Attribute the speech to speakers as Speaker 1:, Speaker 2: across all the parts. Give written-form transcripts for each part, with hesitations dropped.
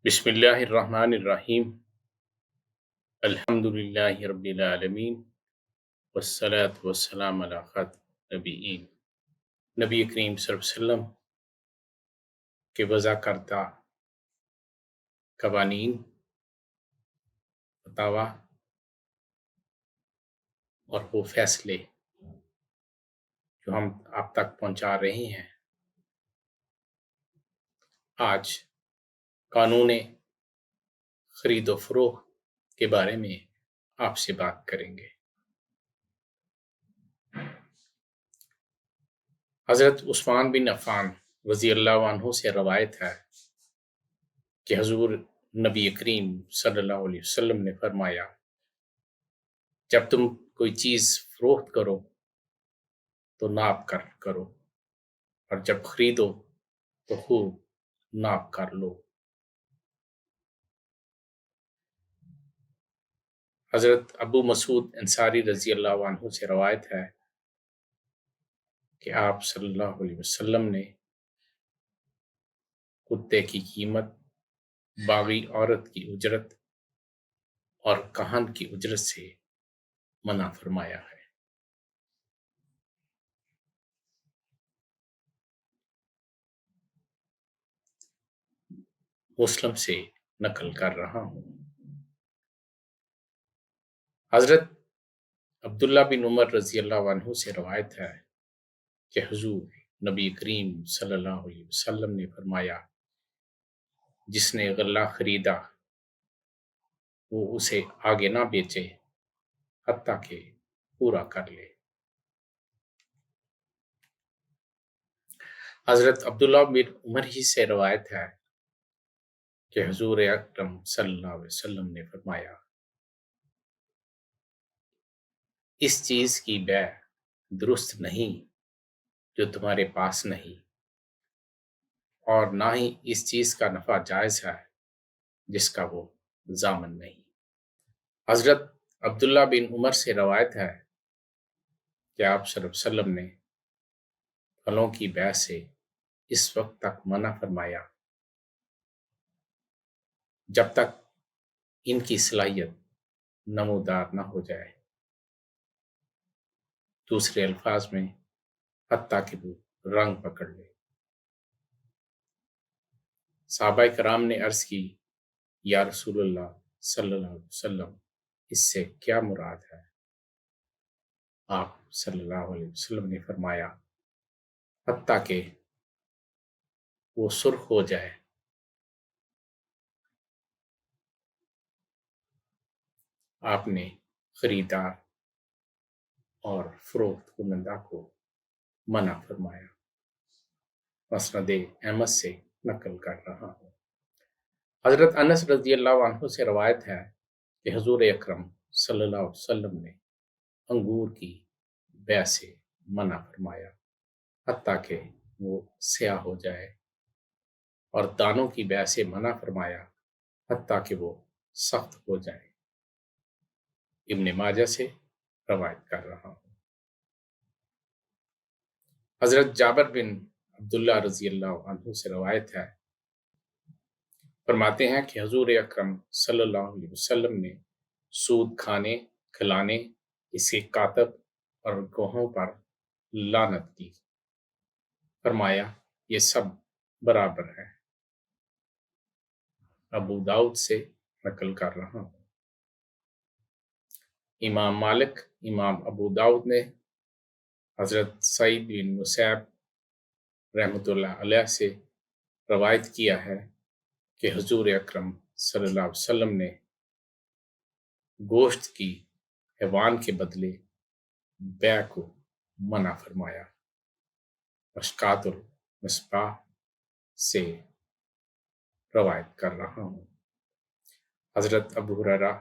Speaker 1: بسم اللہ الرحمن الرحیم الحمد للہ رب العالمین والصلاة والسلام علی خاتم النبیین نبی کریم صلی اللہ علیہ وسلم کے وضع کردہ قوانین، فتاویٰ اور وہ فیصلے جو ہم آپ تک پہنچا رہے ہیں، آج قانون خرید و فروخت کے بارے میں آپ سے بات کریں گے۔ حضرت عثمان بن عفان رضی اللہ عنہ سے روایت ہے کہ حضور نبی کریم صلی اللہ علیہ وسلم نے فرمایا، جب تم کوئی چیز فروخت کرو تو ناپ کر کرو، اور جب خریدو تو خوب ناپ کر لو۔ حضرت ابو مسعود انصاری رضی اللہ عنہ سے روایت ہے کہ آپ صلی اللہ علیہ وسلم نے کتے کی قیمت، باغی عورت کی اجرت اور کہن کی اجرت سے منع فرمایا ہے۔ مسلم سے نقل کر رہا ہوں۔ حضرت عبداللہ بن عمر رضی اللہ عنہ سے روایت ہے کہ حضور نبی کریم صلی اللہ علیہ وسلم نے فرمایا، جس نے غلہ خریدا وہ اسے آگے نہ بیچے حتیٰ کہ پورا کر لے۔ حضرت عبداللہ بن عمر ہی سے روایت ہے کہ حضور اکرم صلی اللہ علیہ وسلم نے فرمایا، اس چیز کی بیع درست نہیں جو تمہارے پاس نہیں، اور نہ ہی اس چیز کا نفع جائز ہے جس کا وہ ضامن نہیں۔ حضرت عبداللہ بن عمر سے روایت ہے کہ آپ صلی اللہ علیہ وسلم نے پھلوں کی بیع سے اس وقت تک منع فرمایا جب تک ان کی صلاحیت نمودار نہ ہو جائے، دوسرے الفاظ میں حتیٰ کہ وہ رنگ پکڑ لے۔ صحابہ کرام نے عرض کی، یا رسول اللہ صلی اللہ علیہ وسلم، اس سے کیا مراد ہے؟ آپ صلی اللہ علیہ وسلم نے فرمایا، حتیٰ کہ وہ سرخ ہو جائے۔ آپ نے خریدار اور فروخت کنندہ کو منع فرمایا۔ مسند احمد سے نقل کر رہا ہوں۔ حضرت انس رضی اللہ عنہ سے روایت ہے کہ حضور اکرم صلی اللہ علیہ وسلم نے انگور کی بیع سے منع فرمایا حتیٰ کہ وہ سیاہ ہو جائے، اور دانوں کی بیع سے منع فرمایا حتیٰ کہ وہ سخت ہو جائے۔ ابن ماجہ سے روایت کر رہا ہوں۔ حضرت جابر بن عبداللہ رضی اللہ عنہ سے روایت ہے، فرماتے ہیں کہ حضور اکرم صلی اللہ علیہ وسلم نے سود کھانے، کھلانے، اس کے کاتب اور گواہوں پر لعنت کی، فرمایا یہ سب برابر ہے۔ ابو داؤد سے نقل کر رہا ہوں۔ امام مالک، امام ابو داؤد نے حضرت سعید بن مسیب رحمۃ اللہ علیہ سے روایت کیا ہے کہ حضور اکرم صلی اللہ علیہ وسلم نے گوشت کی حیوان کے بدلے بیع کو منع فرمایا۔ مشکات المصباح سے روایت کر رہا ہوں۔ حضرت ابو ہریرہ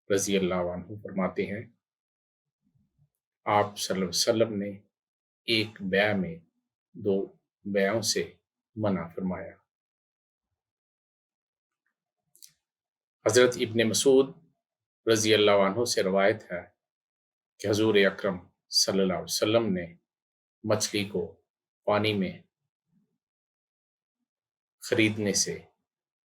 Speaker 1: رضی اللہ عنہ فرماتے ہیں، آپ صلی اللہ علیہ وسلم نے ایک بیع میں دو بیعوں سے منع فرمایا۔ حضرت ابن مسعود رضی اللہ عنہ سے روایت ہے کہ حضور اکرم صلی اللہ علیہ وسلم نے مچھلی کو پانی میں خریدنے سے